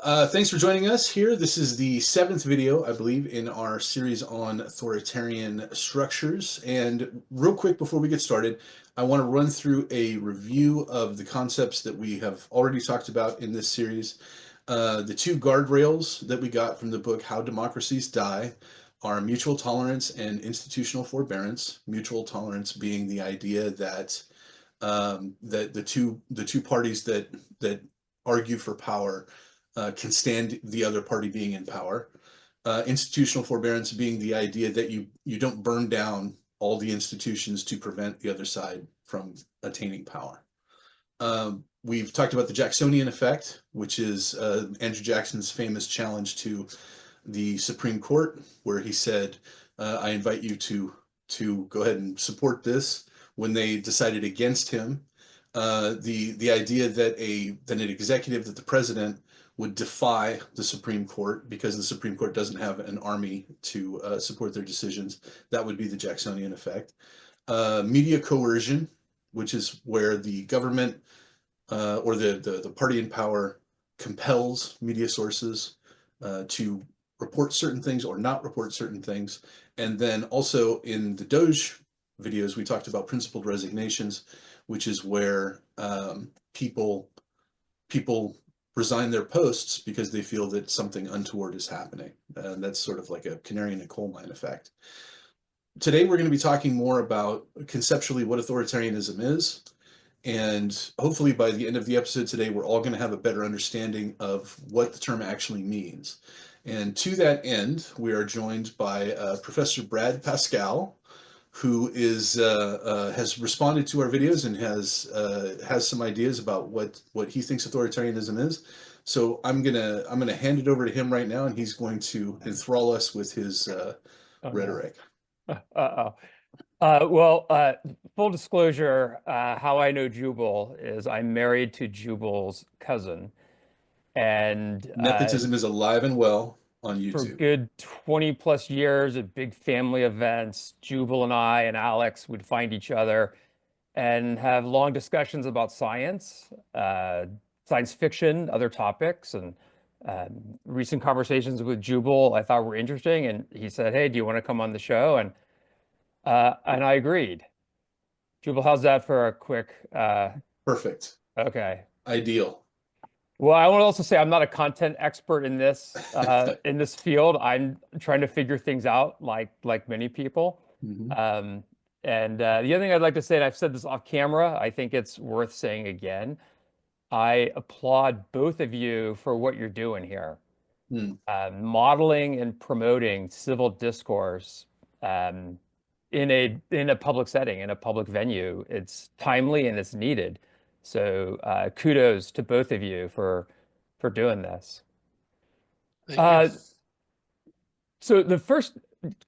Thanks for joining us here. This is the seventh video, I believe, in our series on authoritarian structures. And real quick before we get started, I want to run through a review of the concepts that we have already talked about in this series. The two guardrails that we got from the book How Democracies Die are mutual tolerance and institutional forbearance. Mutual tolerance being the idea that that the two parties that argue for power can stand the other party being in power. Institutional forbearance being the idea that you don't burn down all the institutions to prevent the other side from attaining power. We've talked about the Jacksonian effect, which is Andrew Jackson's famous challenge to the Supreme Court, where he said, "I invite you to go ahead and support this." When they decided against him, the idea that an executive, that the president would defy the Supreme Court because the Supreme Court doesn't have an army to support their decisions, that would be the Jacksonian effect. Media coercion, which is where the government or the party in power compels media sources to report certain things or not report certain things. And then also in the Doge videos, we talked about principled resignations, which is where people resign their posts because they feel that something untoward is happening. And that's sort of like a canary in a coal mine effect. Today, we're going to be talking more about conceptually what authoritarianism is. And hopefully by the end of the episode today, we're all going to have a better understanding of what the term actually means. And to that end, we are joined by Professor Brad Paschal, who has responded to our videos and has some ideas about what he thinks authoritarianism is. So I'm gonna hand it over to him right now, and he's going to enthrall us with his Oh, rhetoric. no. Full disclosure, how I know Jubal is I'm married to Jubal's cousin. And Nepotism is alive and well on for YouTube. good 20 plus years at big family events, Jubal and I and Alex would find each other and have long discussions about science, science fiction, other topics. And recent conversations with Jubal I thought were interesting. And he said, "Hey, do you want to come on the show?" And I agreed. Jubal, how's that for a quick, Perfect. okay. Ideal. Well, I want to also say I'm not a content expert in this field. I'm trying to figure things out like many people. Mhm. The other thing I'd like to say, and I've said this off camera, I think it's worth saying again. I applaud both of you for what you're doing here. Mm. Modeling and promoting civil discourse in a public setting, in a public venue. It's timely and it's needed. So kudos to both of you for doing this. Thank you. So the first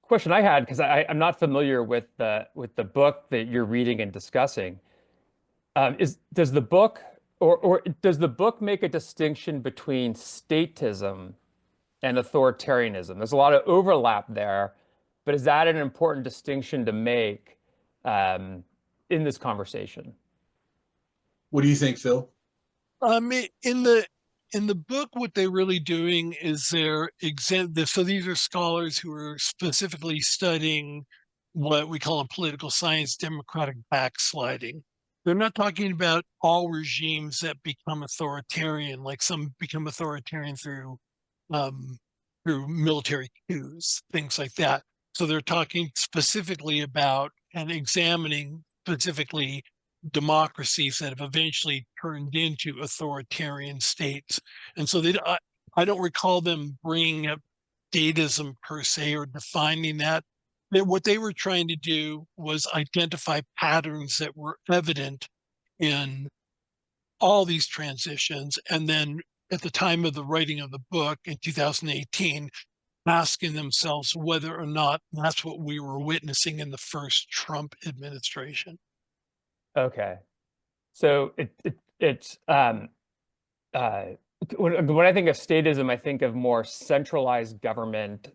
question I had, because I'm not familiar with the book that you're reading and discussing, is does the book or does the book make a distinction between statism and authoritarianism? There's a lot of overlap there, but is that an important distinction to make in this conversation? What do you think, Phil? In the book, what they're really doing is so these are scholars who are specifically studying what we call in political science democratic backsliding. They're not talking about all regimes that become authoritarian, like some become authoritarian um, through military coups, things like that. So they're talking specifically about and examining specifically democracies that have eventually turned into authoritarian states. And so I don't recall them bringing up statism per se or defining that. What they were trying to do was identify patterns that were evident in all these transitions. And then at the time of the writing of the book in 2018, asking themselves whether or not that's what we were witnessing in the first Trump administration. Okay. So it's when I think of statism, I think of more centralized government,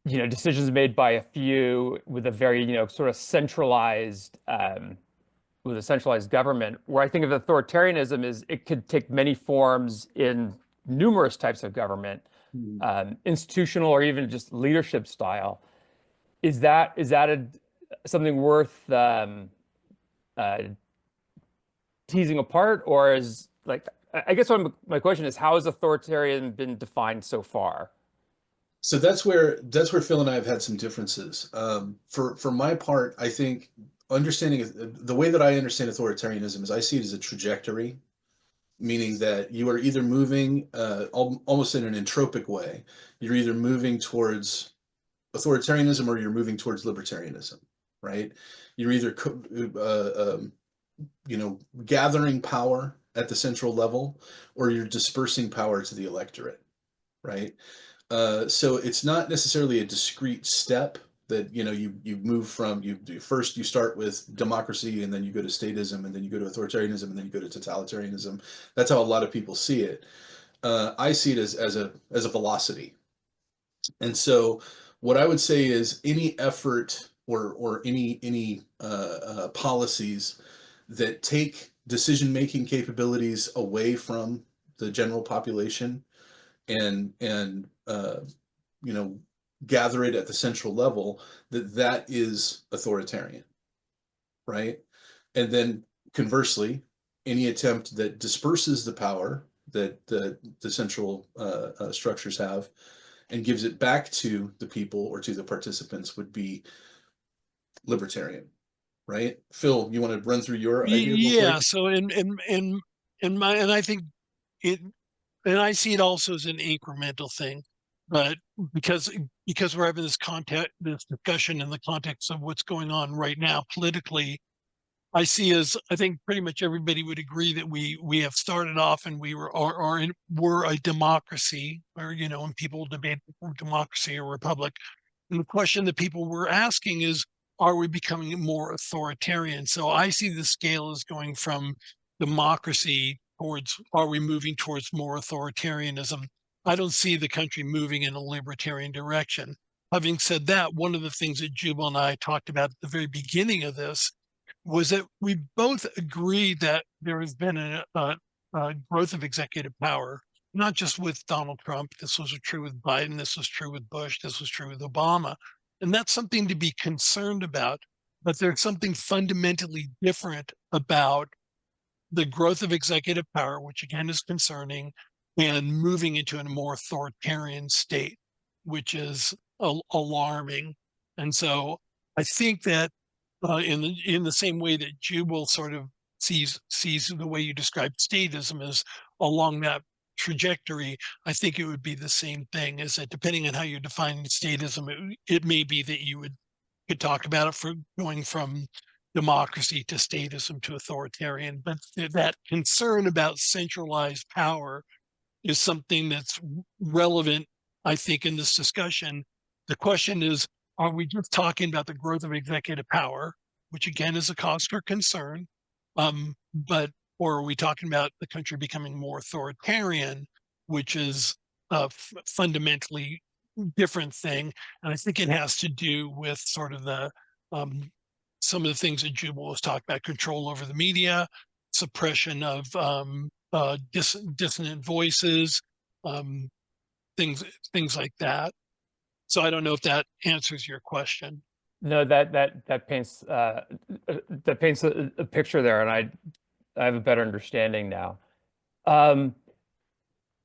decisions made by a few with a very, sort of centralized with a centralized government. Where I think of authoritarianism is it could take many forms in numerous types of government, institutional or even just leadership style. Is that something worth teasing apart, or is like, I guess my question is, how has authoritarian been defined so far? So that's where Phil and I have had some differences. For my part, I think understanding the way that I understand authoritarianism is I see it as a trajectory, meaning that you are either moving almost in an entropic way. You're either moving towards authoritarianism or you're moving towards libertarianism, right? You're either gathering power at the central level, or you're dispersing power to the electorate, right? So it's not necessarily a discrete step that you move from. First you start with democracy, and then you go to statism, and then you go to authoritarianism, and then you go to totalitarianism. That's how a lot of people see it. I see it as a velocity. And so what I would say is any effort or any policies that take decision-making capabilities away from the general population and gather it at the central level, that is authoritarian, right? And then conversely, any attempt that disperses the power that the central structures have and gives it back to the people or to the participants would be libertarian, right? Phil, you want to run through your idea real Yeah. quick? So and I think it, and I see it also as an incremental thing, but because we're having this discussion in the context of what's going on right now politically, I think pretty much everybody would agree that we have started off and we're a democracy, or when people debate democracy or republic. And the question that people were asking is, are we becoming more authoritarian? So I see the scale as going from democracy towards, are we moving towards more authoritarianism? I don't see the country moving in a libertarian direction. Having said that, one of the things that Jubal and I talked about at the very beginning of this was that we both agreed that there has been a growth of executive power, not just with Donald Trump. This was true with Biden. This was true with Bush. This was true with Obama. And that's something to be concerned about. But there's something fundamentally different about the growth of executive power, which again is concerning, and moving into a more authoritarian state, which is alarming. And so I think that in the same way that Jubal sort of sees the way you described statism as along that trajectory, I think it would be the same thing. Is that depending on how you define statism, it may be that could talk about it for going from democracy to statism to authoritarian, but that concern about centralized power is something that's relevant, I think, in this discussion. The question is, are we just talking about the growth of executive power, which again is a cause for concern, or are we talking about the country becoming more authoritarian, which is a fundamentally different thing? And I think it has to do with sort of some of the things that Jubal was talking about: control over the media, suppression of dissonant voices, things like that. So I don't know if that answers your question. No, that paints a picture there, and I have a better understanding now.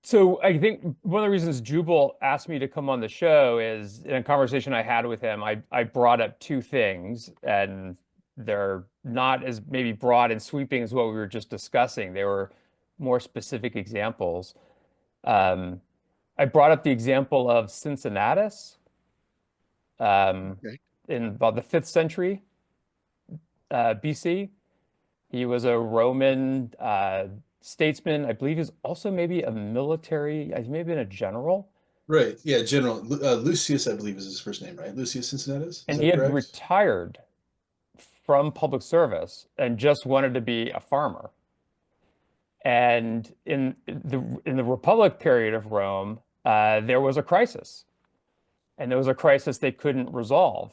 So I think one of the reasons Jubal asked me to come on the show is in a conversation I had with him, I brought up two things, and they're not as maybe broad and sweeping as what we were just discussing. They were more specific examples. I brought up the example of Cincinnatus Okay. in about the 5th century BC. He was a Roman statesman. I believe he's also maybe a military, he may have been a general. Right. Yeah, General Lucius, I believe is his first name, right? Lucius Cincinnatus. Is And that he had correct? retired from public service and just wanted to be a farmer. And in the Republic period of Rome, there was a crisis, and there was a crisis they couldn't resolve.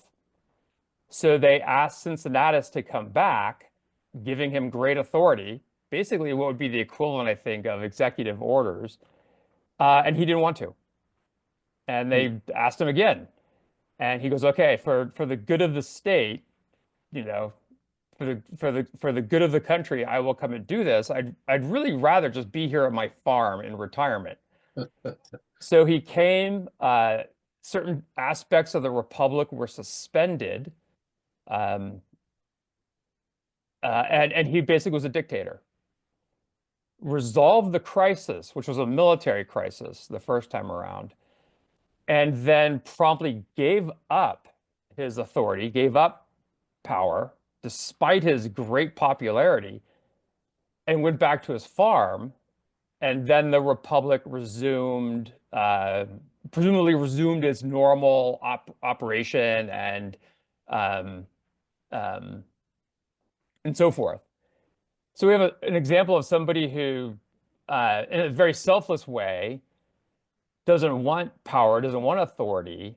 So they asked Cincinnatus to come back giving him great authority, basically what would be the equivalent, I think, of executive orders, and he didn't want to. And they asked him again, and he goes, "Okay, for the good of the state, you know, for the good of the country, I will come and do this. I'd really rather just be here at my farm in retirement." So he came. Certain aspects of the republic were suspended, and he basically was a dictator. Resolved the crisis, which was a military crisis the first time around, and then promptly gave up his authority, gave up power, despite his great popularity, and went back to his farm. And then the republic resumed, presumably resumed its normal operation um, and so forth. So we have an example of somebody who, in a very selfless way, doesn't want power, doesn't want authority,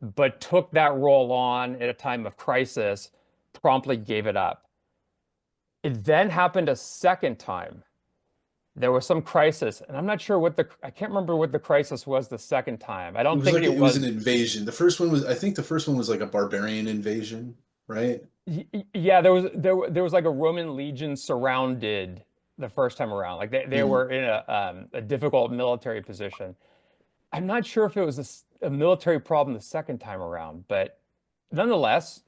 but took that role on at a time of crisis, promptly gave it up. It then happened a second time. There was some crisis, and I'm not sure I can't remember what the crisis was the second time. I don't think it was an invasion. The first one was, I think the first one was like a barbarian invasion, right? Yeah, there was like a Roman legion surrounded the first time around. Like they were in a difficult military position. I'm not sure if it was a military problem the second time around, but nonetheless,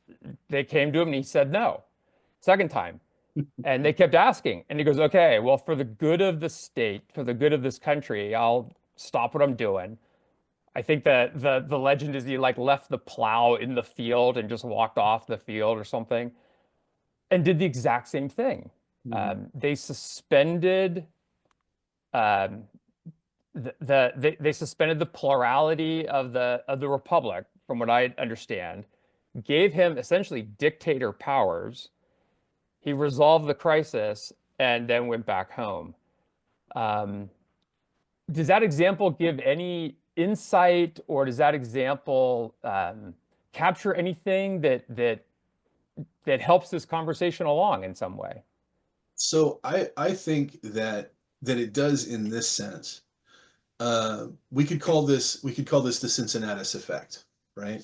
they came to him and he said no. Second time. And they kept asking. And he goes, "Okay, well, for the good of the state, for the good of this country, I'll stop what I'm doing." I think that the legend is he like left the plow in the field and just walked off the field or something, and did the exact same thing. They suspended they suspended the plurality of the republic, from what I understand, gave him essentially dictator powers. He resolved the crisis and then went back home. Does that example give any insight, or does that example capture anything that helps this conversation along in some way? So I think that it does in this sense. We could call this the Cincinnatus effect, right?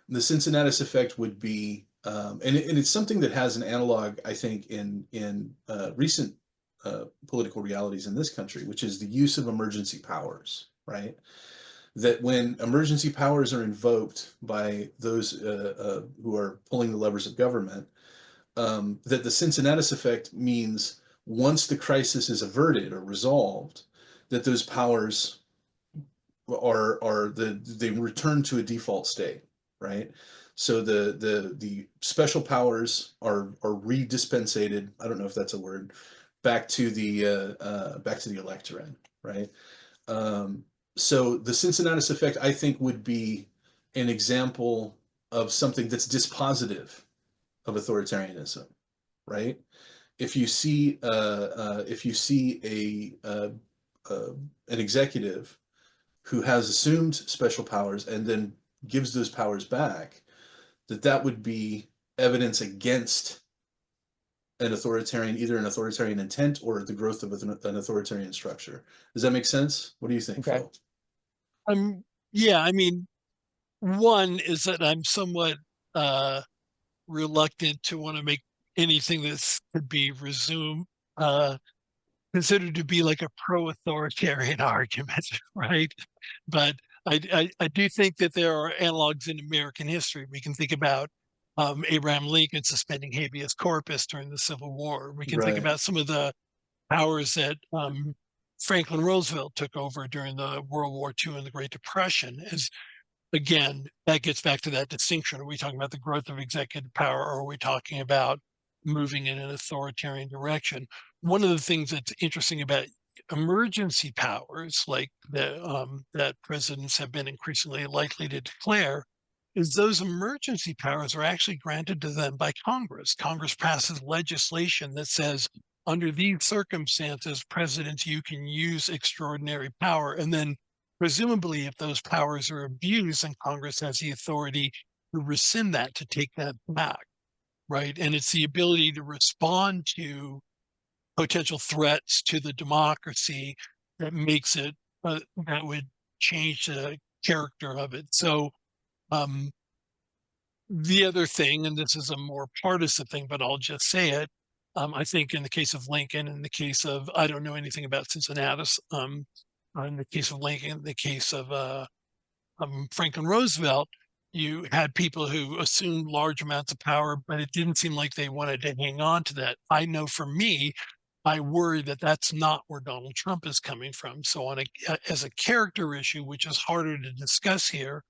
The Cincinnatus effect would be, and it's something that has an analog, I think, in recent political realities in this country, which is the use of emergency powers, right? That when emergency powers are invoked by those who are pulling the levers of government, that the Cincinnatus effect means once the crisis is averted or resolved, that those powers they return to a default state, right? So the special powers are redispensated. I don't know if that's a word. Back to the electorate, right? So the Cincinnatus effect, I think, would be an example of something that's dispositive of authoritarianism, right? If you see an executive who has assumed special powers and then gives those powers back, that would be evidence against an authoritarian, either an authoritarian intent or the growth of an authoritarian structure. Does that make sense? What do you think, Okay. Phil? Yeah, I mean, one is that I'm somewhat reluctant to want to make anything that could be considered to be like a pro-authoritarian argument, right? But I do think that there are analogs in American history. We can think about Abraham Lincoln suspending habeas corpus during the Civil War. We can think about some of the powers that Franklin Roosevelt took over during the World War II and the Great Depression. As again, that gets back to that distinction. Are we talking about the growth of executive power, or are we talking about moving in an authoritarian direction? One of the things that's interesting about emergency powers, like that presidents have been increasingly likely to declare, is those emergency powers are actually granted to them by Congress. Congress passes legislation that says, under these circumstances, presidents, you can use extraordinary power. And then presumably, if those powers are abused, then Congress has the authority to rescind that, to take that back. right? And it's the ability to respond to potential threats to the democracy that makes it, that would change the character of it. So, um, the other thing, and this is a more partisan thing, but I'll just say it. I think in the case of Lincoln, in the case of, I don't know anything about Cincinnatus, in the case of Lincoln, in the case of Franklin Roosevelt, you had people who assumed large amounts of power, but it didn't seem like they wanted to hang on to that. I know for me, I worry that that's not where Donald Trump is coming from. So on as a character issue, which is harder to discuss here,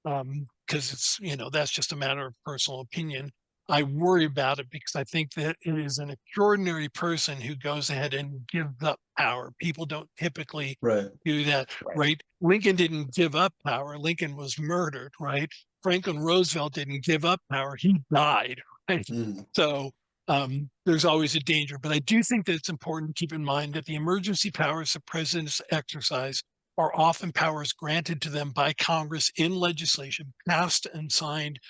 because it's, that's just a matter of personal opinion. I worry about it because I think that it is an extraordinary person who goes ahead and gives up power. People don't typically Right. do that, right? Lincoln didn't give up power. Lincoln was murdered, right? Franklin Roosevelt didn't give up power. He died, right? Mm. So there's always a danger. But I do think that it's important to keep in mind that the emergency powers the presidents exercise are often powers granted to them by Congress in legislation passed and signed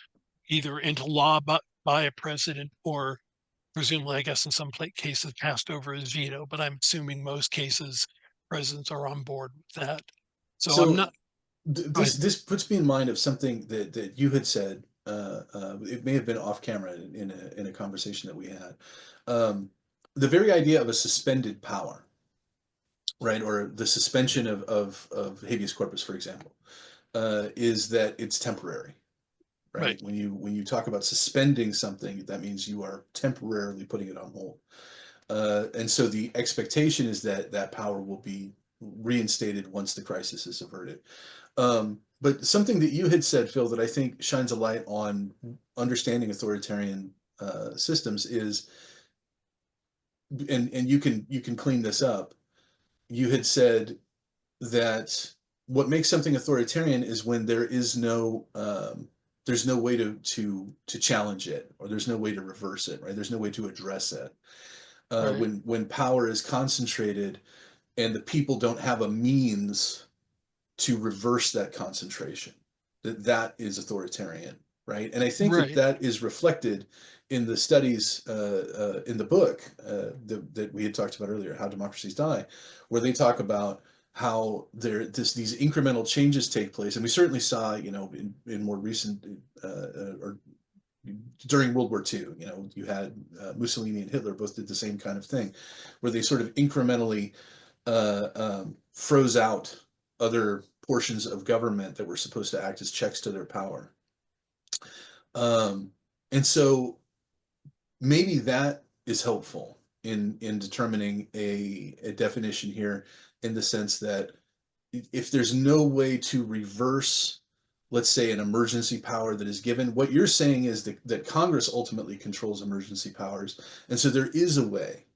either into law by a president or presumably, I guess in some cases passed over as veto, but I'm assuming most cases presidents are on board with that. So I'm So not. this puts me in mind of something that you had said. It may have been off camera in a conversation that we had. The very idea of a suspended power, right, or the suspension of habeas corpus, for example, is that it's temporary, right? Right. When you talk about suspending something, that means you are temporarily putting it on hold. And so the expectation is that that power will be reinstated once the crisis is averted. But something that you had said, Phil, that I think shines a light on understanding authoritarian systems is, and you can clean this up. You had said that what makes something authoritarian is when there's no way to challenge it, or there's no way to reverse it, right? There's no way to address it. Right. When power is concentrated and the people don't have a means to reverse that concentration, that is authoritarian, right? And I think that Right. that is reflected in the studies in the book that we had talked about earlier, How Democracies Die, where they talk about how these incremental changes take place. And we certainly saw, in more recent or during World War II, you had Mussolini and Hitler both did the same kind of thing, where they sort of incrementally froze out other portions of government that were supposed to act as checks to their power. And so maybe that is helpful in determining a definition here, in the sense that if there's no way to reverse, let's say, an emergency power that is given, what you're saying is that Congress ultimately controls emergency powers. And so there is a way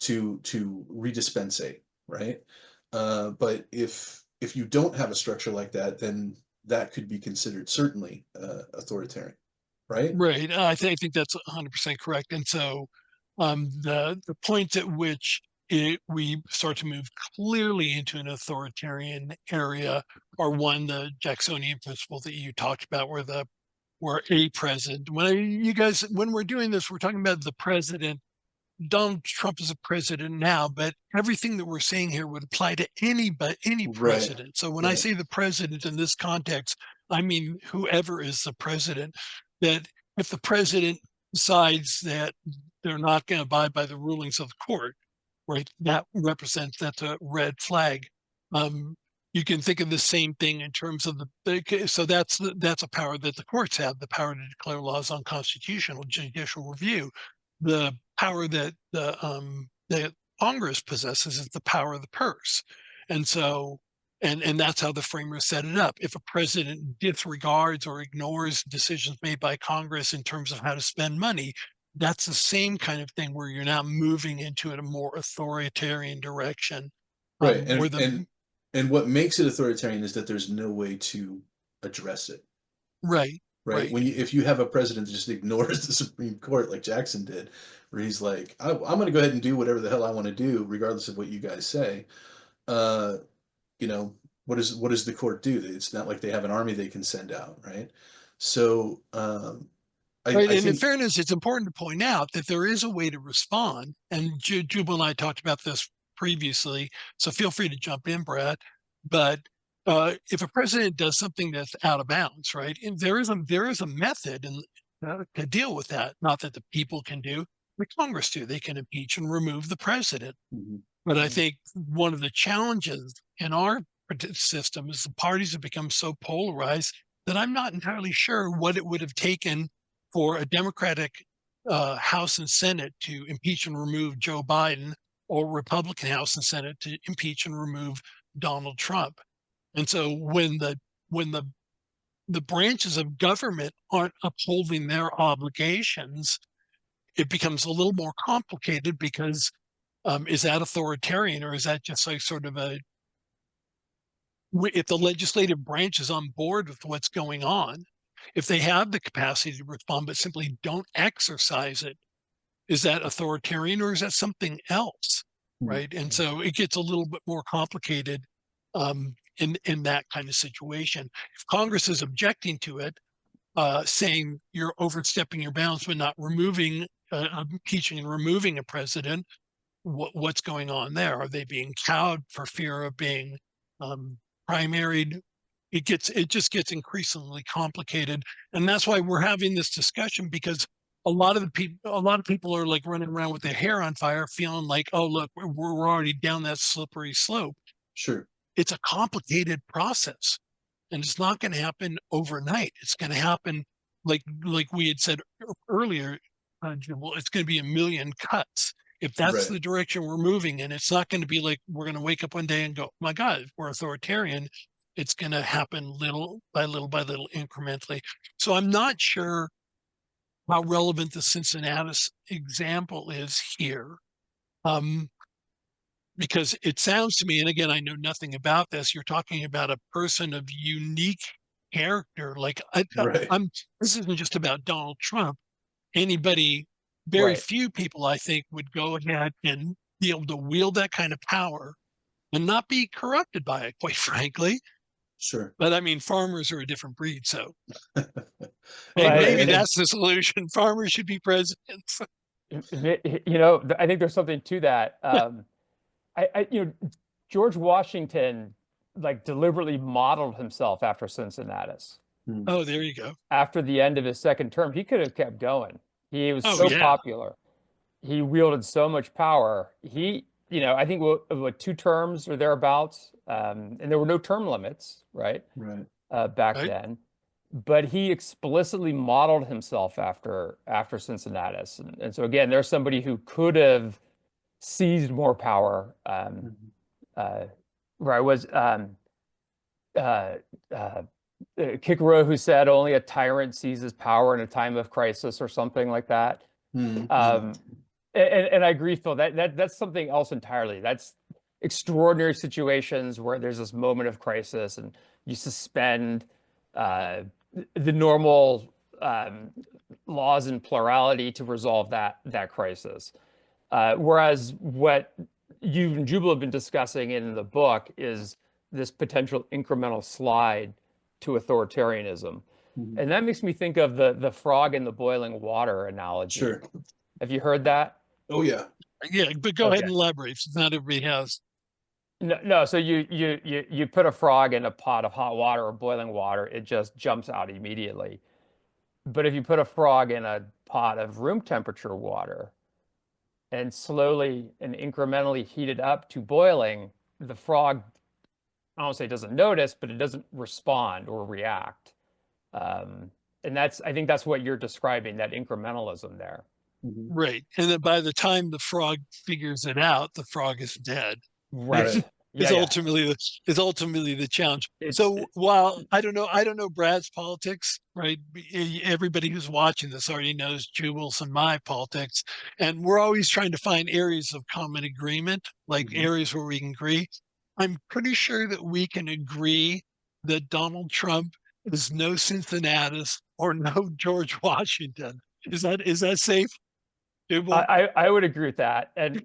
to redispensate, right? But if you don't have a structure like that, then that could be considered certainly authoritarian, right? Right. I think that's 100% correct. And so the point at which we start to move clearly into an authoritarian area are the Jacksonian principle that you talked about, where a president, when we're doing this, we're talking about the president. Donald Trump is a president now, but everything that we're saying here would apply to any Right, president. So when I right, say the president in this context, I mean whoever is the president. That if the president decides that they're not going to abide by the rulings of the court, right, that's a red flag. You can think of the same thing in terms of so that's a power that the courts have, the power to declare laws unconstitutional, judicial review. The power that the Congress possesses is the power of the purse. And so, and that's how the framers set it up. If a president disregards or ignores decisions made by Congress in terms of how to spend money, that's the same kind of thing where you're now moving into a more authoritarian direction. right. Where And what makes it authoritarian is that there's no way to address it. right, Right. right, If you have a president that just ignores the Supreme Court, like Jackson did, where he's like, I'm going to go ahead and do whatever the hell I want to do, regardless of what you guys say. Uh, what does the court do? It's not like they have an army they can send out, right? So Right. I And in think, fairness, it's important to point out that there is a way to respond. And Jubal and I talked about this previously. So feel free to jump in, Brad. But if a president does something that's out of bounds, right, and there is a method and to deal with that. Not that the people can do, the Congress do. They can impeach and remove the president. Mhm. But I think one of the challenges in our system is the parties have become so polarized that I'm not entirely sure what it would have taken for a Democratic House and Senate to impeach and remove Joe Biden, or Republican House and Senate to impeach and remove Donald Trump. And so when the branches of government aren't upholding their obligations, it becomes a little more complicated because is that authoritarian, or is that just like sort of if the legislative branch is on board with what's going on, if they have the capacity to respond but simply don't exercise it, is that authoritarian or is that something else? Right. And so it gets a little bit more complicated in that kind of situation. If Congress is objecting to it, saying you're overstepping your bounds but not removing, impeaching and removing a president, what's going on there? Are they being cowed for fear of being primaried? It just gets increasingly complicated, and that's why we're having this discussion, because a lot of people are like running around with their hair on fire, feeling like, oh look, we're already down that slippery slope. Sure. It's a complicated process, and it's not going to happen overnight. It's going to happen like we had said earlier, Jubal, it's going to be a million cuts. If that's Right. the direction we're moving in, it's not going to be like we're going to wake up one day and go, my God, we're authoritarian. It's going to happen little by little by little, incrementally. So I'm not sure how relevant the Cincinnatus example is here. Because it sounds to me, and again, I know nothing about this, you're talking about a person of unique character. Like Right. this isn't just about Donald Trump. Anybody, very Right. few people, I think, would go ahead and be able to wield that kind of power and not be corrupted by it, quite frankly. Sure. But I mean, farmers are a different breed, so Well, maybe and that's the solution. Farmers should be presidents. I think there's something to that. George Washington like deliberately modeled himself after Cincinnatus. Oh, there you go. After the end of his second term, he could have kept going. He was Oh, so yeah. popular. He wielded so much power. I think what 2 terms or thereabouts, and there were no term limits, right? Right. Back Right. then. But he explicitly modeled himself after Cincinnatus. And so again, there's somebody who could seized more power. Where I was Cicero, who said only a tyrant seizes power in a time of crisis, or something like that. And I agree, Phil. That's something else entirely. That's extraordinary situations where there's this moment of crisis, and you suspend the normal laws and plurality to resolve that crisis. Whereas what you and Jubal have been discussing in the book is this potential incremental slide to authoritarianism. And that makes me think of the frog in the boiling water analogy. Sure. Have you heard that? Oh, yeah. Yeah, but go ahead and elaborate, since not everybody has. No. So you put a frog in a pot of hot water or boiling water, it just jumps out immediately. But if you put a frog in a pot of room temperature water and slowly and incrementally heat it up to boiling, the frog, I don't say doesn't notice, but it doesn't respond or react. And I think that's what you're describing, that incrementalism there. Right. And then by the time the frog figures it out, the frog is dead. Right. It's ultimately the challenge. So while I don't know Brad's politics, right? Everybody who's watching this already knows Jubal's and my politics, and we're always trying to find areas of common agreement, like areas where we can agree. I'm pretty sure that we can agree that Donald Trump is no Cincinnatus or no George Washington. Is that safe, Jubal? I would agree with that, and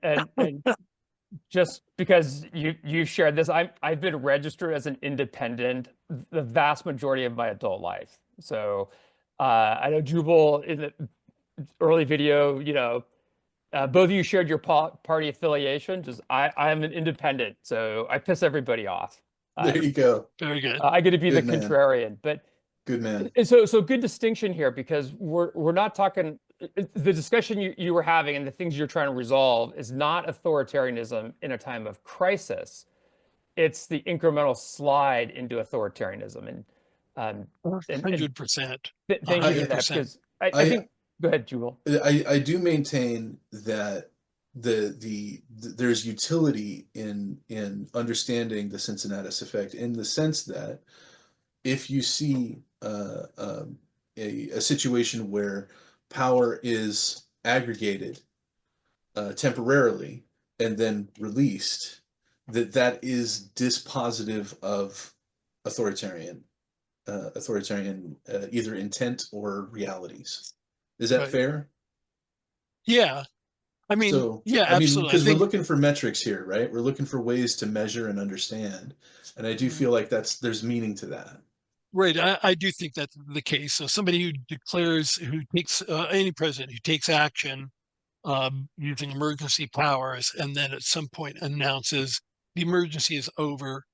just because you shared this, I've been registered as an independent the vast majority of my adult life. So I know Jubal in the early video, both of you shared your party affiliation. Just I am an independent, so I piss everybody off. There you go. Very good. I get to be Good the man. contrarian, but Good man. and so good distinction here, because we're not talking, the discussion you were having and the things you're trying to resolve is not authoritarianism in a time of crisis. It's the incremental slide into authoritarianism. And 100%. thank you for that, 100%. because I think, go ahead, Jubal. I do maintain that there's utility in understanding the Cincinnatus effect, in the sense that if you see a situation where power is aggregated temporarily and then released, that is dispositive of authoritarian either intent or realities. Is that Right. fair? Yeah. I mean, So, yeah, I mean, absolutely. because we're looking for metrics here, right? We're looking for ways to measure and understand. And I do feel like there's meaning to that. Right. I do think that's the case. So somebody who takes any president who takes action using emergency powers, and then at some point announces the emergency is over,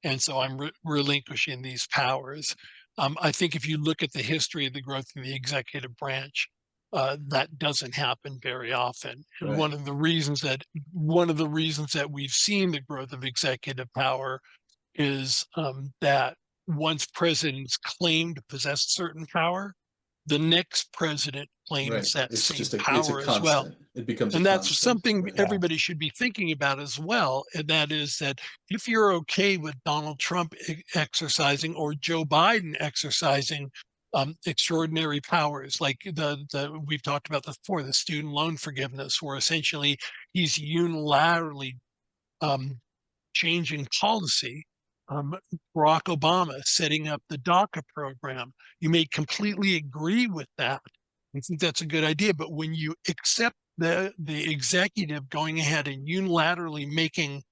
and so I'm relinquishing these powers. I think if you look at the history of the growth of the executive branch, that doesn't happen very often. And Right. one of the reasons that we've seen the growth of executive power is that once presidents claim to possess certain power, the next president Right. claims that It's same just it's a power as well. constant. It becomes a And that's constant. something Right. everybody should be thinking about as well. And that is that if you're okay with Donald Trump exercising, or Joe Biden exercising extraordinary powers, like we've talked about this before, the student loan forgiveness, where essentially he's unilaterally changing policy. Barack Obama setting up the DACA program. You may completely agree with that. I think that's a good idea. But when you accept the executive going ahead and unilaterally making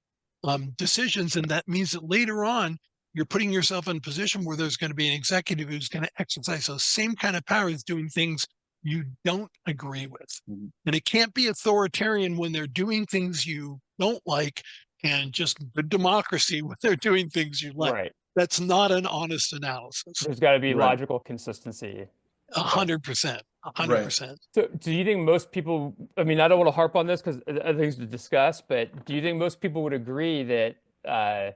decisions, and that means that later on you're putting yourself in a position where there's going to be an executive who's going to exercise those same kind of powers doing things you don't agree with. Mm-hmm. And it can't be authoritarian when they're doing things you don't like, and just the democracy when they're doing things you like. Right. That's not an honest analysis. There's got to be Right. logical consistency. 100%. 100%. So do you think most people, I mean, I don't want to harp on this because other things to discuss, but do you think most people would agree that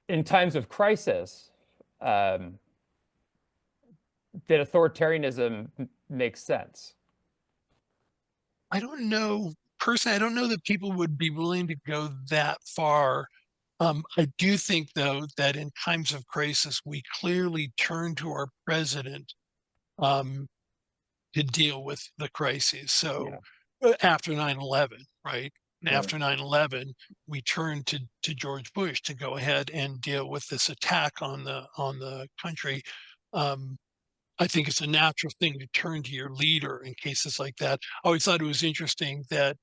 in times of crisis, that authoritarianism makes sense? I don't know. Personally, I don't know that people would be willing to go that far. I do think, though, that in times of crisis, we clearly turn to our president to deal with the crises. So after 9/11, right? Right. After 9/11, we turned to George Bush to go ahead and deal with this attack on the country. I think it's a natural thing to turn to your leader in cases like that. I always thought it was interesting that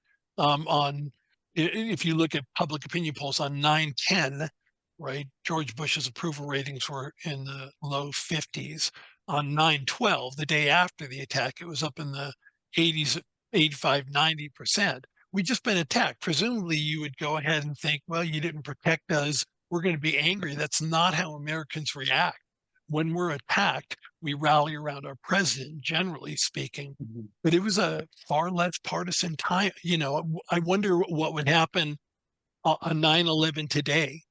if you look at public opinion polls on 9/10, right, George Bush's approval ratings were in the low 50s. On 9/12, the day after the attack, it was up in the 80s, 85, 90%. We'd just been attacked. Presumably, you would go ahead and think, well, you didn't protect us. We're going to be angry. That's not how Americans react. When we're attacked, we rally around our president, generally speaking. Mm-hmm. But it was a far less partisan time. I wonder what would happen on 9/11 today.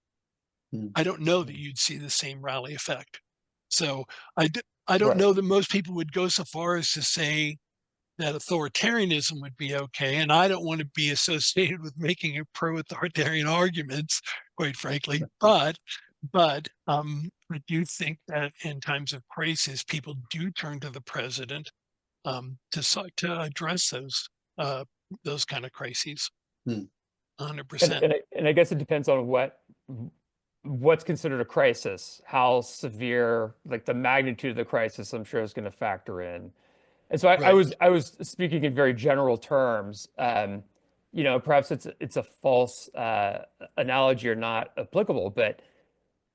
I don't know that you'd see the same rally effect. So I don't know that most people would go so far as to say that authoritarianism would be okay. And I don't want to be associated with making a pro-authoritarian arguments, quite frankly. But I do think that in times of crisis, people do turn to the president to address those kind of crises. 100%. And I guess it depends on what's considered a crisis, how severe, like the magnitude of the crisis, I'm sure is going to factor in. And so I was speaking in very general terms. Perhaps it's a false analogy or not applicable, but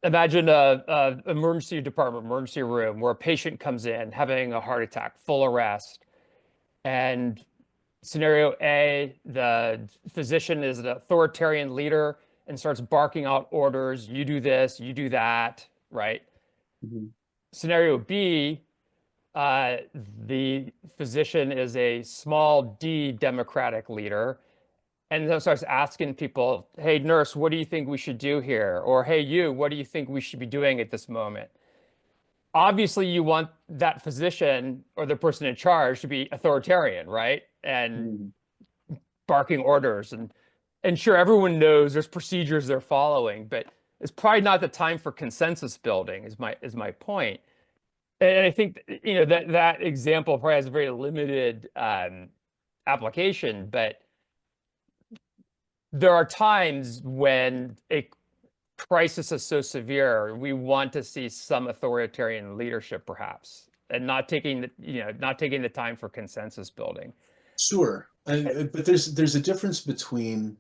imagine a emergency department, emergency room where a patient comes in having a heart attack, full arrest. And scenario A, the physician is an authoritarian leader and starts barking out orders. You do this, you do that, right? Mhm. Scenario B, the physician is a small d democratic leader and then starts asking people, hey, nurse, what do you think we should do here? Or, hey, you, what do you think we should be doing at this moment? Obviously, you want that physician or the person in charge to be authoritarian, right? And barking orders. And sure, everyone knows there's procedures they're following, but it's probably not the time for consensus building, is my point. And I think, you know, that example probably has a very limited application, but there are times when a crisis is so severe, we want to see some authoritarian leadership, perhaps, and not taking the time for consensus building. Sure, but there's a difference between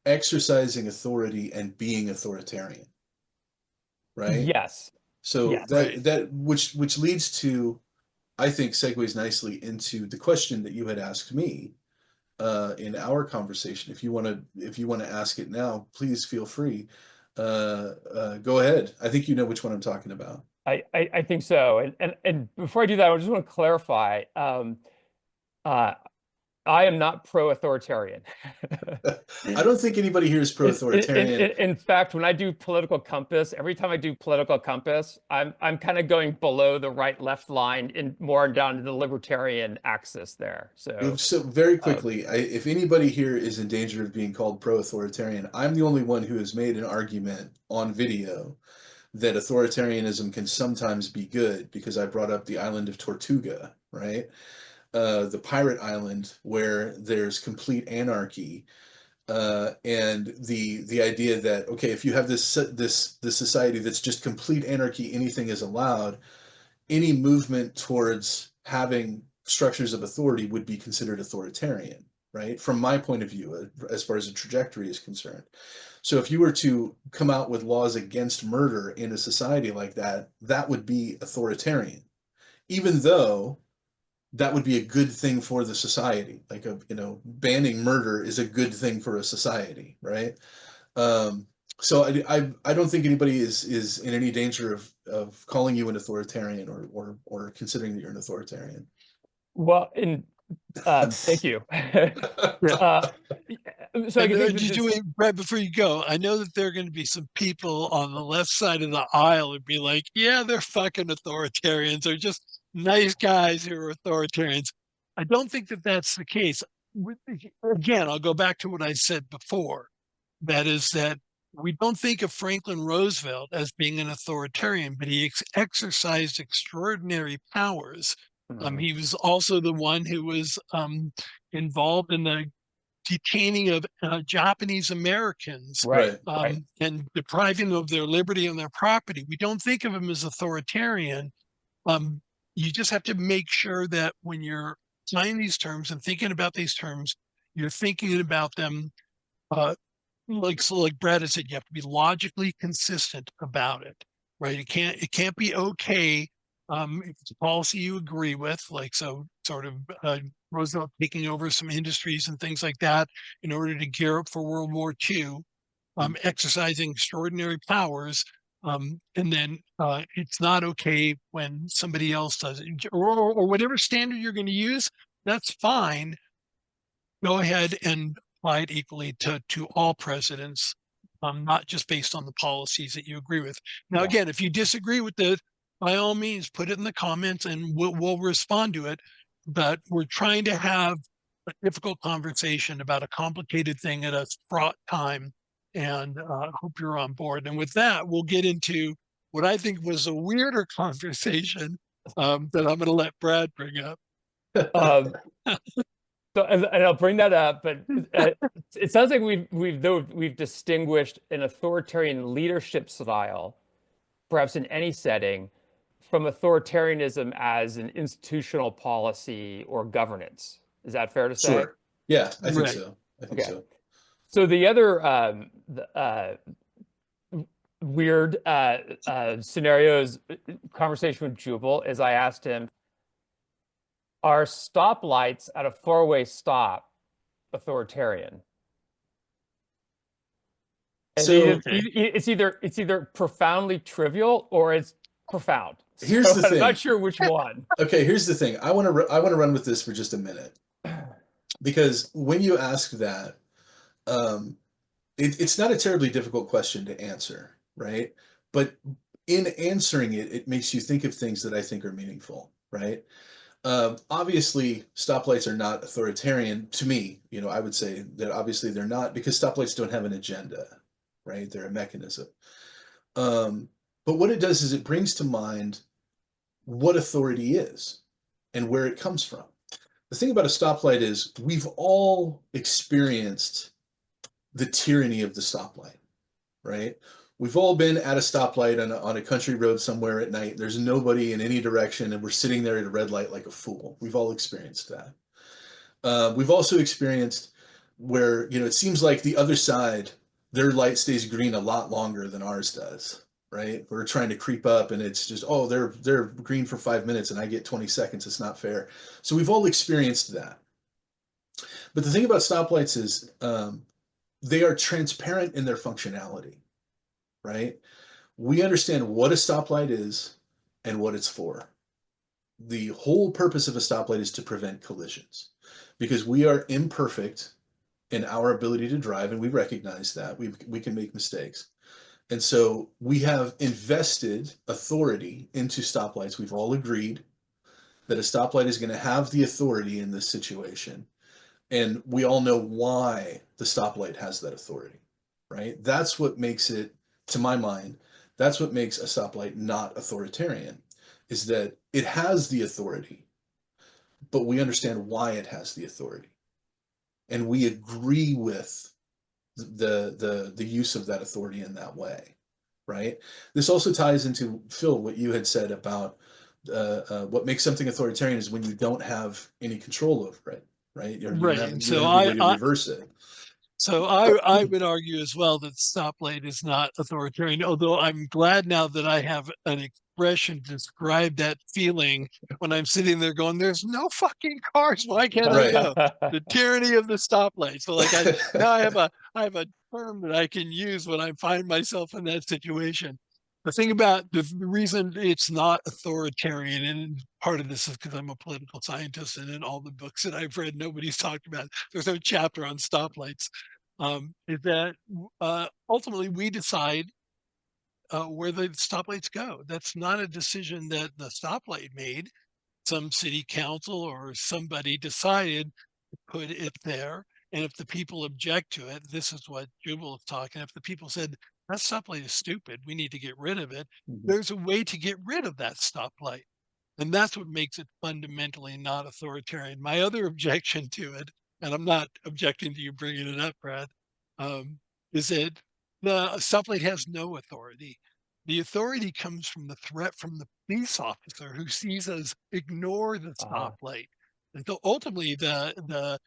exercising authority and being authoritarian, right? Yes. So Yes. that which leads to, I think, segues nicely into the question that you had asked me in our conversation. If you want to ask it now, please feel free. Go ahead. I think you know which one I'm talking about. I think so. And before I do that, I just want to clarify. I am not pro-authoritarian. I don't think anybody here is pro-authoritarian. In fact, when I do political compass, every time I do political compass, I'm kind of going below the right-left line and more down to the libertarian axis there. So very quickly, if anybody here is in danger of being called pro-authoritarian, I'm the only one who has made an argument on video that authoritarianism can sometimes be good, because I brought up the island of Tortuga, right? The pirate island where there's complete anarchy, and the idea that, okay, if you have this society that's just complete anarchy, anything is allowed, any movement towards having structures of authority would be considered authoritarian, right? From my point of view, as far as the trajectory is concerned. So if you were to come out with laws against murder in a society like that, that would be authoritarian, even though that would be a good thing for the society. Like, banning murder is a good thing for a society, right? So I don't think anybody is in any danger of calling you an authoritarian or considering that you're an authoritarian. Well, thank you. So Brad, before you go, I know that there are going to be some people on the left side of the aisle who'd be like, yeah, they're fucking authoritarians. They're just nice guys who are authoritarians. I don't think that that's the case. Again, I'll go back to what I said before. That is that we don't think of Franklin Roosevelt as being an authoritarian, but he exercised extraordinary powers. He was also the one who was involved in the detaining of Japanese Americans, right. and depriving them of their liberty and their property. We don't think of him as authoritarian. You just have to make sure that when you're applying these terms and thinking about these terms, you're thinking about them like Brad has said, you have to be logically consistent about it, right? It can't be okay if it's a policy you agree with, like sort of Roosevelt taking over some industries and things like that in order to gear up for World War II, exercising extraordinary powers, and then it's not okay when somebody else does it, or whatever standard you're going to use. That's fine. Go ahead and apply it equally to all presidents, not just based on the policies that you agree with. Now, again, if you disagree with it, by all means, put it in the comments and we'll respond to it. But we're trying to have a difficult conversation about a complicated thing at a fraught time, and I hope you're on board. And with that, we'll get into what I think was a weirder conversation that I'm going to let Brad bring up. So, and I'll bring that up, but it sounds like we've distinguished an authoritarian leadership style, perhaps in any setting, from authoritarianism as an institutional policy or governance. Is that fair to say? Sure. Yeah, I think so. I think so. So the other, weird scenarios conversation with Jubal is I asked him, are stoplights at a four-way stop authoritarian? And So it's either profoundly trivial or it's profound. Here's So the thing. I'm not sure which one. Okay, here's the thing. I want to run with this for just a minute, because when you ask that, it's not a terribly difficult question to answer, right? But in answering it, it makes you think of things that I think are meaningful, right? Obviously, stoplights are not authoritarian to me. I would say that obviously they're not, because stoplights don't have an agenda, right? They're a mechanism. But what it does is it brings to mind what authority is and where it comes from. The thing about a stoplight is we've all experienced the tyranny of the stoplight, right? We've all been at a stoplight on a country road somewhere at night. There's nobody in any direction, and we're sitting there at a red light like a fool. We've all experienced that. We've also experienced where, it seems like the other side, their light stays green a lot longer than ours does, right? We're trying to creep up, and it's just, oh, they're green for 5 minutes and I get 20 seconds. It's not fair. So we've all experienced that. But the thing about stoplights is they are transparent in their functionality, right? We understand what a stoplight is and what it's for. The whole purpose of a stoplight is to prevent collisions, because we are imperfect in our ability to drive, and we recognize that we can make mistakes. And so we have invested authority into stoplights. We've all agreed that a stoplight is going to have the authority in this situation. And we all know why the stoplight has that authority, right? That's what makes it, to my mind, that's what makes a stoplight not authoritarian, is that it has the authority, but we understand why it has the authority. And we agree with the use of that authority in that way, right? This also ties into, Phil, what you had said about what makes something authoritarian is when you don't have any control over it, right? You Right. don't And have so any way to reverse it. So I would argue as well that stoplight is not authoritarian, although I'm glad now that I have an expression to describe that feeling when I'm sitting there going, there's no fucking cars. Why can't I Right. go? The tyranny of the stoplight. So like now I have a term that I can use when I find myself in that situation. The thing about the reason it's not authoritarian, and part of this is because I'm a political scientist, and in all the books that I've read, nobody's talked about, there's no chapter on stoplights, is that ultimately we decide where the stoplights go. That's not a decision that the stoplight made. Some city council or somebody decided to put it there. And if the people object to it, this is what Jubal is talking. If the people said, that stoplight is stupid, we need to get rid of it, there's a way to get rid of that stoplight. And that's what makes it fundamentally not authoritarian. My other objection to it, and I'm not objecting to you bringing it up, Brad, is that the stoplight has no authority. The authority comes from the threat from the police officer who sees us ignore the stoplight. And so ultimately, if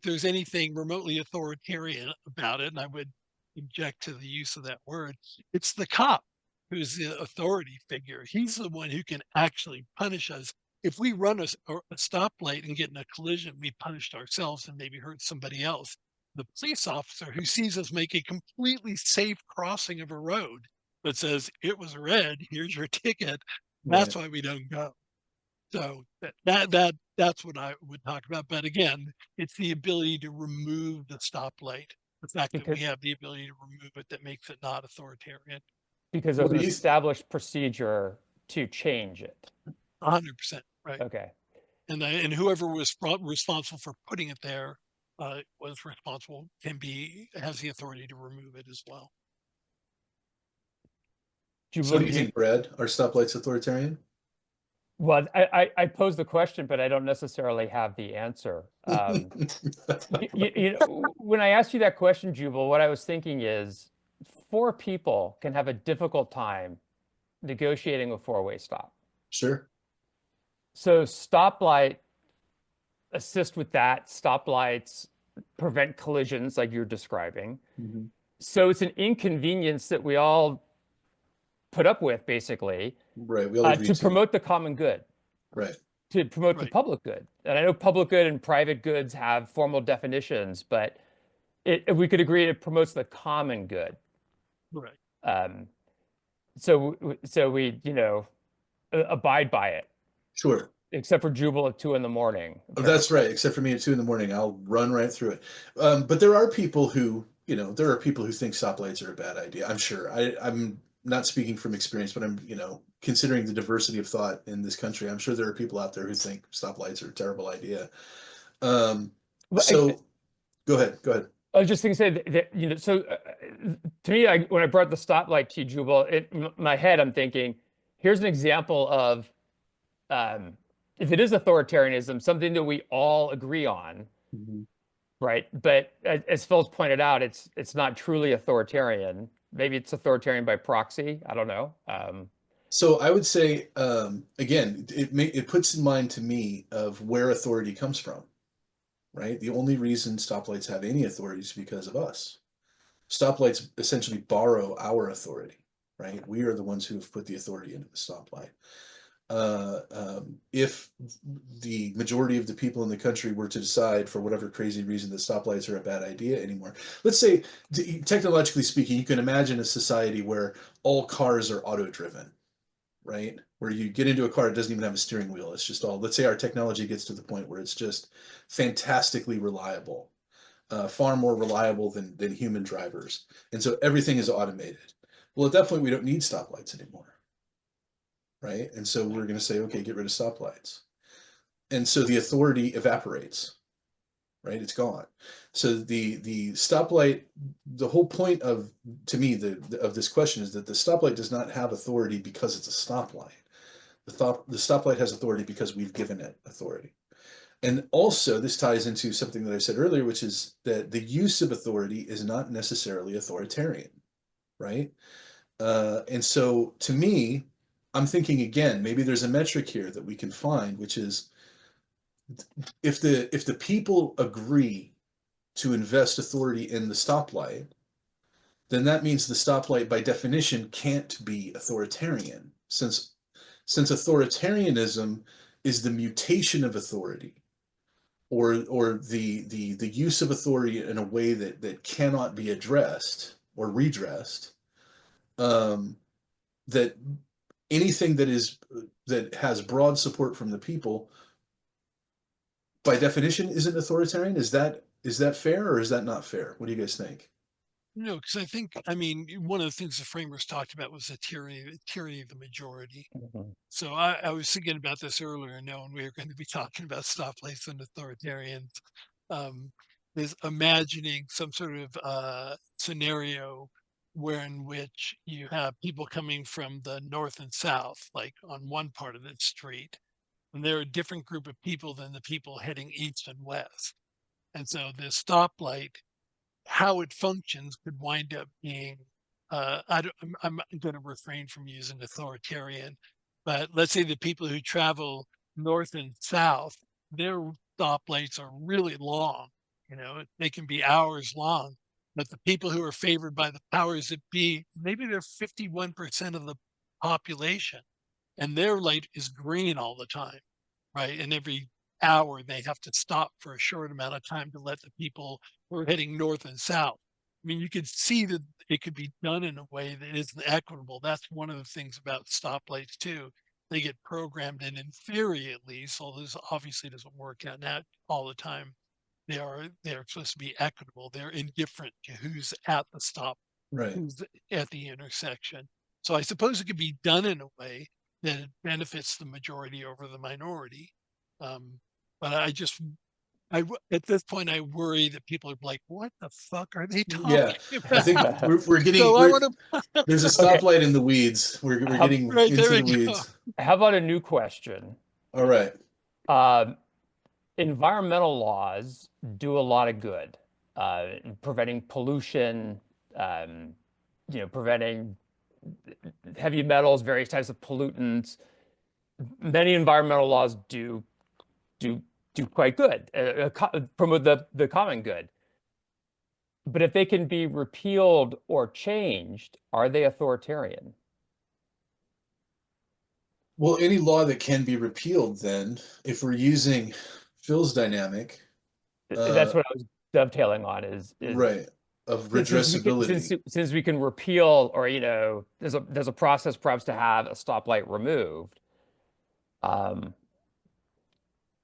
there's anything remotely authoritarian about it, and I would object to the use of that word, it's the cop who's the authority figure. He's the one who can actually punish us. If we run a stoplight and get in a collision, we punished ourselves and maybe hurt somebody else. The police officer who sees us make a completely safe crossing of a road but says it was red, here's your ticket. That's why we don't go. So that's what I would talk about. But again, it's the ability to remove the stoplight. The fact that we have the ability to remove it that makes it not authoritarian. Because there's an established procedure to change it. 100%, right? Okay. And whoever was responsible for putting it there has the authority to remove it as well. So do you think, Brad, are stoplights authoritarian? Well, I pose the question, but I don't necessarily have the answer. When I asked you that question, Jubal, what I was thinking is 4 people can have a difficult time negotiating a four-way stop. Sure. So stoplight assist with that. Stoplights prevent collisions like you're describing. So it's an inconvenience that we all put up with, basically, Right. We all agree to promote the common good, Right. to promote the Right. public good. And I know public good and private goods have formal definitions, but we could agree it promotes the common good. Right. So we, abide by it, Sure. except for Jubal at 2 in the morning. That's right. Except for me at 2 in the morning, I'll run right through it. But there are people who, there are people who think stoplights are a bad idea. I'm sure. I'm not speaking from experience, but I'm, considering the diversity of thought in this country, I'm sure there are people out there who think stoplights are a terrible idea. So go ahead. Go ahead. I was just going to say that, so to me, when I brought the stoplight to you, Jubal, in my head, I'm thinking, here's an example of, if it is authoritarianism, something that we all agree on, right? But as Phil's pointed out, it's not truly authoritarian. Maybe it's authoritarian by proxy. I don't know. So I would say, again, it puts in mind to me of where authority comes from, right? The only reason stoplights have any authority is because of us. Stoplights essentially borrow our authority, right? We are the ones who have put the authority into the stoplight. If the majority of the people in the country were to decide for whatever crazy reason that stoplights are a bad idea anymore, let's say, technologically speaking, you can imagine a society where all cars are auto-driven, right? Where you get into a car, it doesn't even have a steering wheel. It's just all, let's say our technology gets to the point where it's just fantastically reliable, far more reliable than human drivers. And so everything is automated. Well, at that point, we don't need stoplights anymore, right? And so we're going to say, okay, get rid of stoplights. And so the authority evaporates, right? It's gone. So the stoplight, the whole point of, to me, of this question is that the stoplight does not have authority because it's a stoplight. The stoplight has authority because we've given it authority. And also, this ties into something that I said earlier, which is that the use of authority is not necessarily authoritarian, right? And so, to me, I'm thinking again, maybe there's a metric here that we can find, which is if the people agree to invest authority in the stoplight, then that means the stoplight by definition can't be authoritarian, since authoritarianism is the mutation of authority, or the use of authority in a way that cannot be addressed or redressed. That anything that has broad support from the people, by definition, isn't authoritarian. Is that fair, or is that not fair? What do you guys think? No, because I mean, one of the things the framers talked about was the tyranny of the majority. So I was thinking about this earlier, knowing we were going to be talking about stoplights and authoritarians. Um, is imagining some sort of scenario in which you have people coming from the north and south, like on one part of the street, and they're a different group of people than the people heading east and west. And so the stoplight, how it functions, could wind up being, I'm going to refrain from using authoritarian, but let's say the people who travel north and south, their stoplights are really long. They can be hours long. But the people who are favored by the powers that be, maybe they're 51% of the population, and their light is green all the time, right? And every hour they have to stop for a short amount of time to let the people who are heading north and south. I mean, you could see that it could be done in a way that isn't equitable. That's one of the things about stoplights too. They get programmed, and in theory, at least, although this obviously doesn't work out now all the time, they're supposed to be equitable. They're indifferent to who's at the stop, Right. who's at the intersection. So I suppose it could be done in a way that it benefits the majority over the minority. But at this point, I worry that people are like, "What the fuck are they Yeah, talking I think about?" we're getting So I want to. there's a Okay. stoplight in the weeds. We're getting Right, there into the we go. weeds. How about a new question? All right. Environmental laws do a lot of good, preventing pollution, preventing heavy metals, various types of pollutants. Many environmental laws do quite good, promote the common good. But if they can be repealed or changed, are they authoritarian? Well, any law that can be repealed, then, if we're using Phil's dynamic, That's what I was dovetailing on is right, of since redressability. since we can repeal, or there's a process perhaps to have a stoplight removed. Um,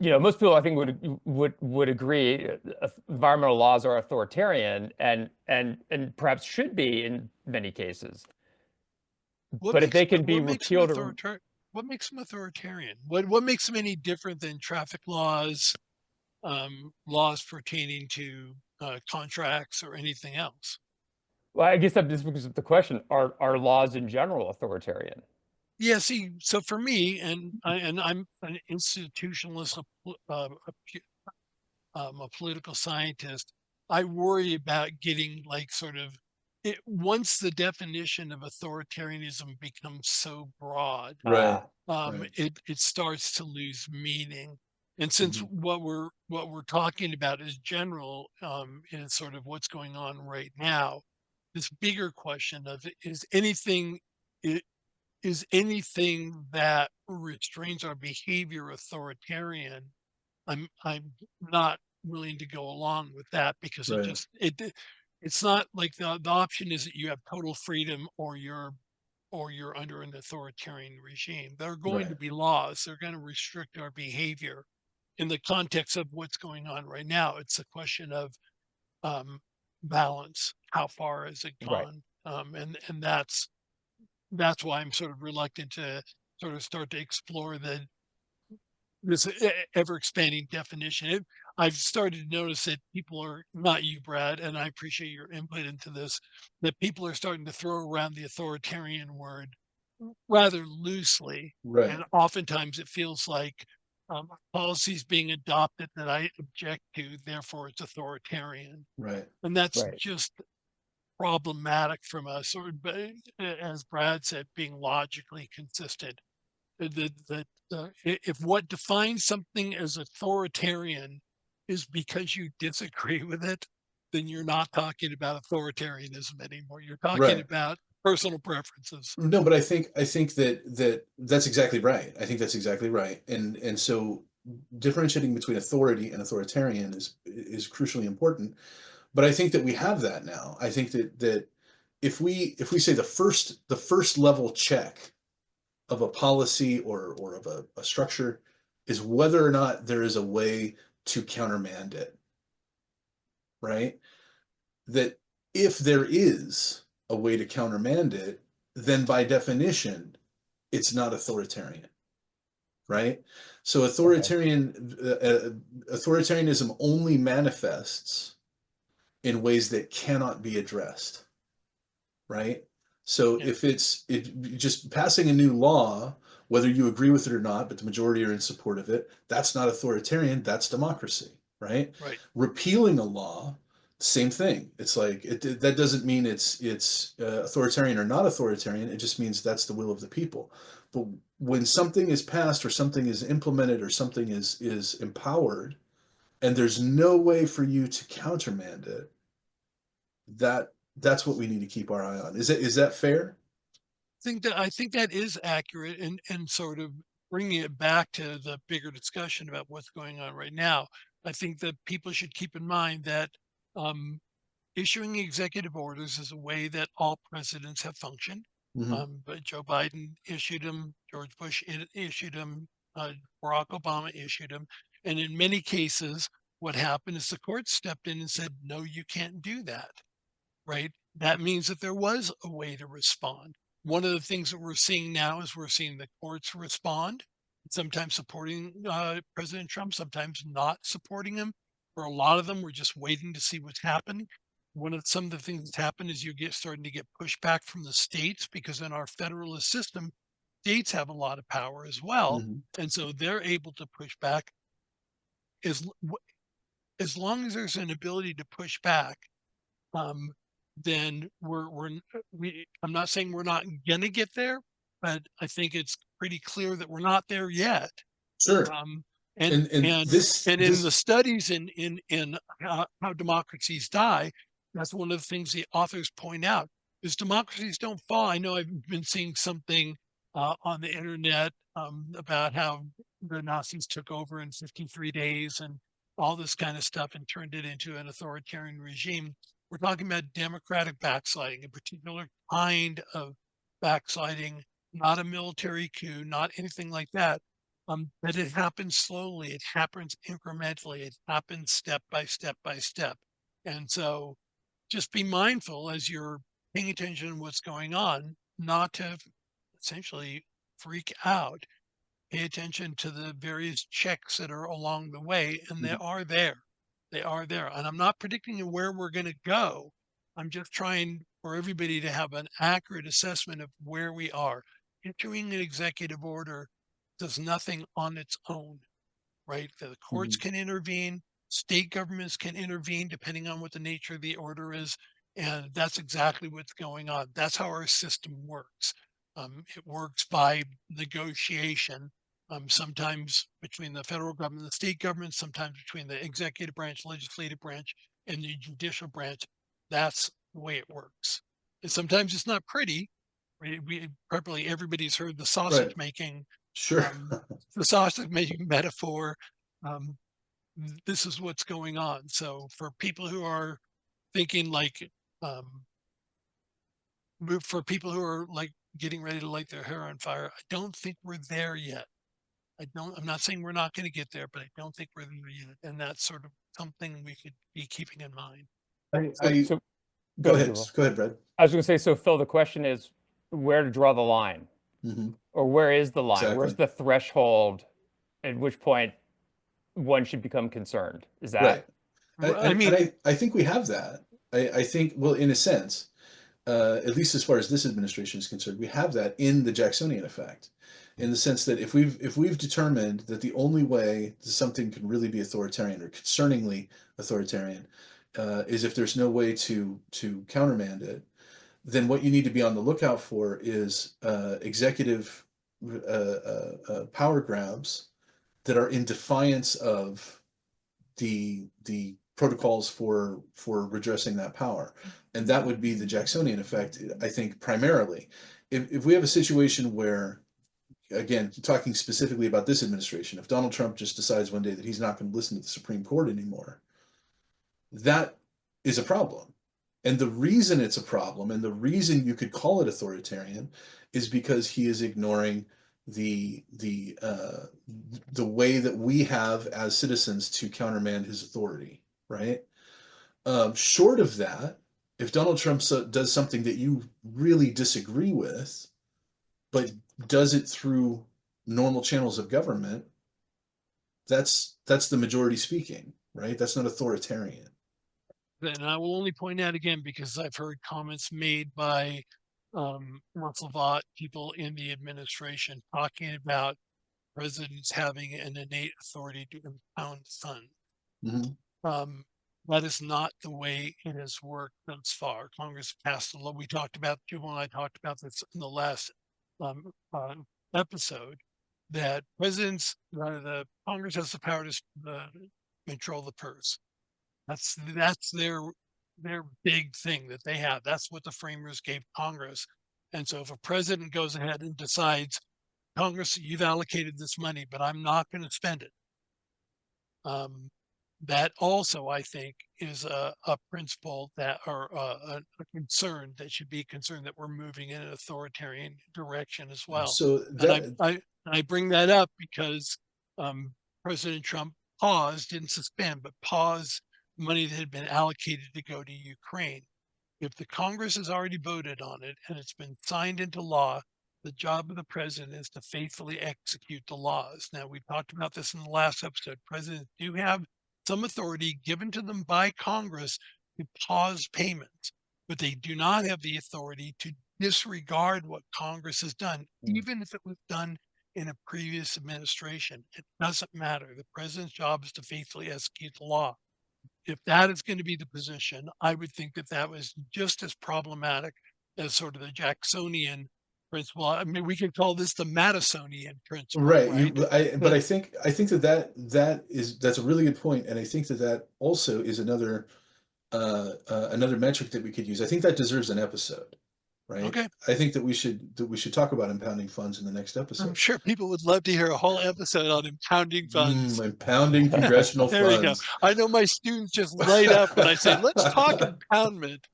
most people I think would agree environmental laws are authoritarian and perhaps should be in many cases. But if they can be what makes them repealed or authoritarian? What makes them authoritarian? What makes them any different than traffic laws, laws pertaining to contracts or anything else? well, I guess that just brings up the question, are laws in general authoritarian? Yeah, see, so for me, I'm an institutionalist, a political scientist. I worry about getting like sort of it once the definition of authoritarianism becomes so broad, Right, right. it starts to lose meaning. And since Mhm. what we're talking about is general, is sort of what's going on right now, this bigger question of i- is anything that restrains our behavior authoritarian? I'm not willing to go along with that because Right, it's not like the option is that you have total freedom or you're under an authoritarian regime. There are going to right, be laws. They're going to restrict our behavior. In the context of what's going on right now, it's a question of um, balance. How far has it Right. gone? And that's why I'm sort of reluctant to sort of start to explore this ever expanding definition. I've started to notice that people are not you, Brad, and I appreciate your input into this, that people are starting to throw around the authoritarian word rather loosely. right, And oftentimes it feels like policies being adopted that I object to, therefore it's authoritarian. right, And that's Right. just problematic from a sort of, as Brad said, being logically consistent. If what defines something as authoritarian is because you disagree with it, then you're not talking about authoritarianism anymore. You're talking right. about personal preferences. No, but I think that's exactly right. I think that's exactly right. And so differentiating between authority and authoritarian is crucially important. But I think that we have that now. I think that if we say the first level check of a policy or of a structure is whether or not there is a way to countermand it, right? That if there is a way to countermand it, then by definition, it's not authoritarian, right? So Okay. authoritarianism only manifests in ways that cannot be addressed, right? So Yeah, if it just passing a new law, whether you agree with it or not, but the majority are in support of it, that's not authoritarian, that's democracy, right? right. Repealing a law, same thing. It's like that doesn't mean it's authoritarian or not authoritarian. It just means that's the will of the people. But when something is passed or something is implemented or something is empowered, and there's no way for you to countermand it, that's what we need to keep our eye on. Is that fair? I think that is accurate, and sort of bringing it back to the bigger discussion about what's going on right now. I think that people should keep in mind that um, issuing executive orders is a way that all presidents have functioned. Hmm. But Joe Biden issued them, George Bush issued them, Barack Obama issued them. And in many cases, what happened is the court stepped in and said, no, you can't do that, right? That means that there was a way to respond. One of the things that we're seeing now is we're seeing the courts respond, sometimes supporting President Trump, sometimes not supporting him. For a lot of them, we're just waiting to see what's happening. Some of the things that happen is starting to get pushback from the states because in our federalist system, states have a lot of power as well, Hmm. and so they're able to push back. As as long as there's an ability to push back, um, then I'm not saying we're not gonna get there, but I think it's pretty clear that we're not there yet. Sure. Um, and And and this and in the this studies in how democracies die, that's one of the things the authors point out is democracies don't fall. I know I've been seeing something on the internet about how the Nazis took over in 53 days and all this kind of stuff and turned it into an authoritarian regime. We're talking about democratic backsliding, a particular kind of backsliding, not a military coup, not anything like that. But it happens slowly, it happens incrementally, it happens step by step by step. And so just be mindful as you're paying attention to what's going on, not to essentially freak out. Pay attention to the various checks that are along the way, and they are there. They are there. And I'm not predicting where we're going to go. I'm just trying for everybody to have an accurate assessment of where we are. Issuing an executive order does nothing on its own, right? The courts can intervene, state governments can intervene depending on what the nature of the order is. And that's exactly what's going on. That's how our system works. It works by negotiation, sometimes between the federal government, the state government, sometimes between the executive branch, legislative branch, and the judicial branch. That's the way it works. And sometimes it's not pretty. Probably everybody's heard the sausage making Sure. the sausage making metaphor. This is what's going on. So for people who are thinking like, for people who are like getting ready to light their hair on fire, I don't think we're there yet. I'm not saying we're not going to get there, but I don't think we're there yet. And that's sort of something we could be keeping in mind. So Go ahead. Jubal. Go ahead, Brad. I was going to say, so Phil, the question is where to draw the line, or where is the line? Exactly. Where's the threshold at which point one should become concerned? Is that right? I mean, I think we have that. I think, well, in a sense, at least as far as this administration is concerned, we have that in the Jacksonian effect, in the sense that if we've determined that the only way that something can really be authoritarian or concerningly authoritarian is if there's no way to countermand it, then what you need to be on the lookout for is executive power grabs that are in defiance of the protocols for redressing that power. And that would be the Jacksonian effect, I think, primarily. If we have a situation where, again, talking specifically about this administration, if Donald Trump just decides one day that he's not going to listen to the Supreme Court anymore, that is a problem. And the reason it's a problem, and the reason you could call it authoritarian, is because he is ignoring the way that we have as citizens to countermand his authority, right? Short of that, if Donald Trump does something that you really disagree with, but does it through normal channels of government, that's the majority speaking, right? That's not authoritarian. And I will only point out again, because I've heard comments made by Roosevelt, people in the administration talking about presidents having an innate authority to impound funds. That is not the way it has worked thus far. Congress passed a law. We talked about, Jubal and I talked about this in the last episode, that the Congress has the power to control the purse. That's their big thing that they have. That's what the framers gave Congress. And so if a president goes ahead and decides, Congress, you've allocated this money, but I'm not going to spend it. That also, I think, is a principle that, or a concern that should be concerned that we're moving in an authoritarian direction as well. So that, and I bring that up because President Trump didn't suspend, but paused money that had been allocated to go to Ukraine. If the Congress has already voted on it and it's been signed into law, the job of the president is to faithfully execute the laws. Now, we talked about this in the last episode. Presidents do have some authority given to them by Congress to pause payments, but they do not have the authority to disregard what Congress has done, even if it was done in a previous administration. It doesn't matter. The president's job is to faithfully execute the law. If that is going to be the position, I would think that that was just as problematic as sort of the Jacksonian principle. I mean, we could call this the Madisonian principle, right? But I think that's a really good point, and I think that also is another another metric that we could use. I think that deserves an episode, right? Okay. I think that we should talk about impounding funds in the next I'm episode. sure people would love to hear a whole episode on impounding funds. Impounding congressional There we go. funds. I know my students just light up when I say, let's talk impoundment.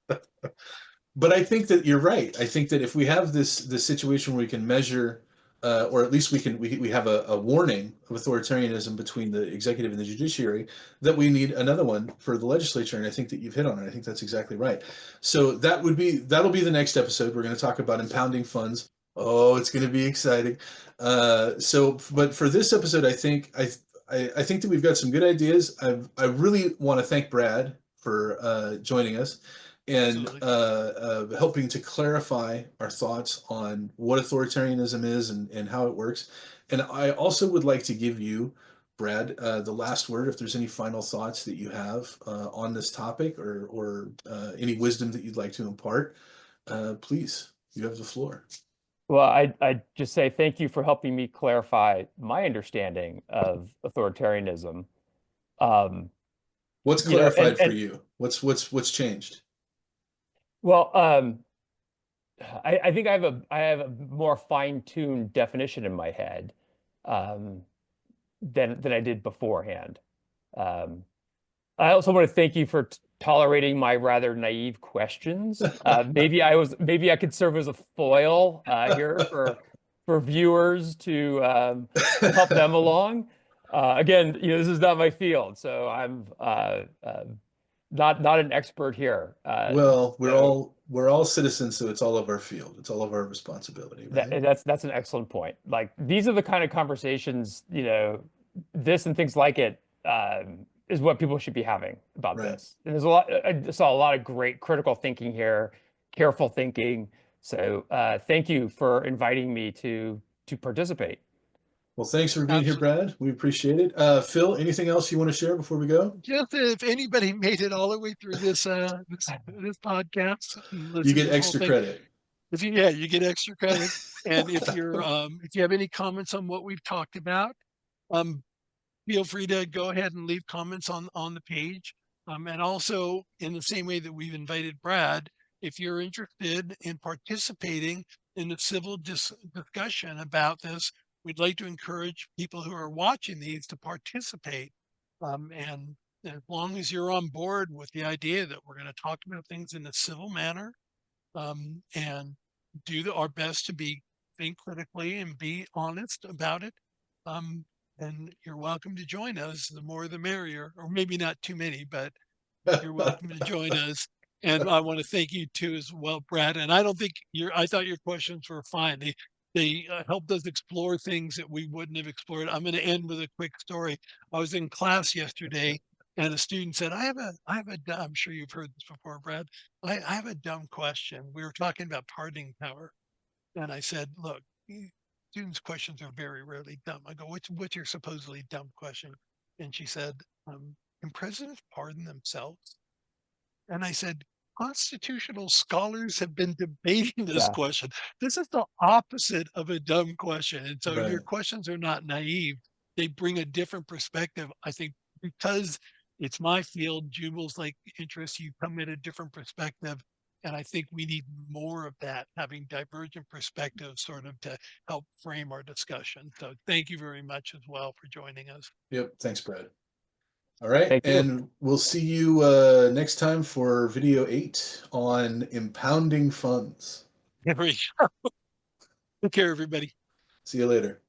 But I think that you're right. I think that if we have this situation where we can measure, or at least we have a warning of authoritarianism between the executive and the judiciary, that we need another one for the legislature. And I think that you've hit on it. I think that's exactly right. So that'll be the next episode. We're going to talk about impounding funds. Oh, it's going to be exciting. But for this episode, I think that we've got some good ideas. I really want to thank Brad for joining us and helping to clarify our thoughts on what authoritarianism is and how it works. And I also would like to give you, Brad, the last word. If there's any final thoughts that you have on this topic, or any wisdom that you'd like to impart, please, you have the floor. Well, I just say thank you for helping me clarify my understanding of authoritarianism. What's clarified for you? What's changed? Well, I think I have a more fine-tuned definition in my head than I did beforehand. I also want to thank you for tolerating my rather naive questions. Maybe I could serve as a foil here for viewers to help them along. Again, this is not my field, so I'm not an expert here. Well, we're all citizens, so it's all of our field. It's all of our responsibility, right? That's an excellent point. Like, these are the kind of conversations, this and things like it is what people should be having about this. And there's I saw a lot of great critical thinking here, careful thinking. So thank you for inviting me to participate. Well, thanks for being here, Brad. We appreciate it. Phil, anything else you want to share before we go? Just if anybody made it all the way through this podcast, you get extra credit. You get extra credit. And if you have any comments on what we've talked about, feel free to go ahead and leave comments on the page. And also, in the same way that we've invited Brad, if you're interested in participating in the civil discussion about this, we'd like to encourage people who are watching these to participate. And as long as you're on board with the idea that we're going to talk about things in a civil manner, and do our best to think critically and be honest about it, then you're welcome to join us. The more the merrier, or maybe not too many, but you're welcome to join us. And I want to thank you too as well, Brad. And I thought your questions were fine. They helped us explore things that we wouldn't have explored. I'm going to end with a quick story. I was in class yesterday, and a student said, I'm sure you've heard this before, Brad. I have a dumb question. We were talking about pardoning power. And I said, look, students' questions are very rarely dumb. I go, what's your supposedly dumb question? And she said, can presidents pardon themselves? And I said, constitutional scholars have been debating this question. This is the opposite of a dumb question. And so your questions are not naive. They bring a different perspective. I think because it's my field, Jubal's interest, you come at a different perspective. And I think we need more of that, having divergent perspectives sort of to help frame our discussion. So thank you very much as well for joining us. Yep. Thanks, Brad. All right. And we'll see you next time for video 8 on impounding funds. Here we go. Take care, everybody. See you later.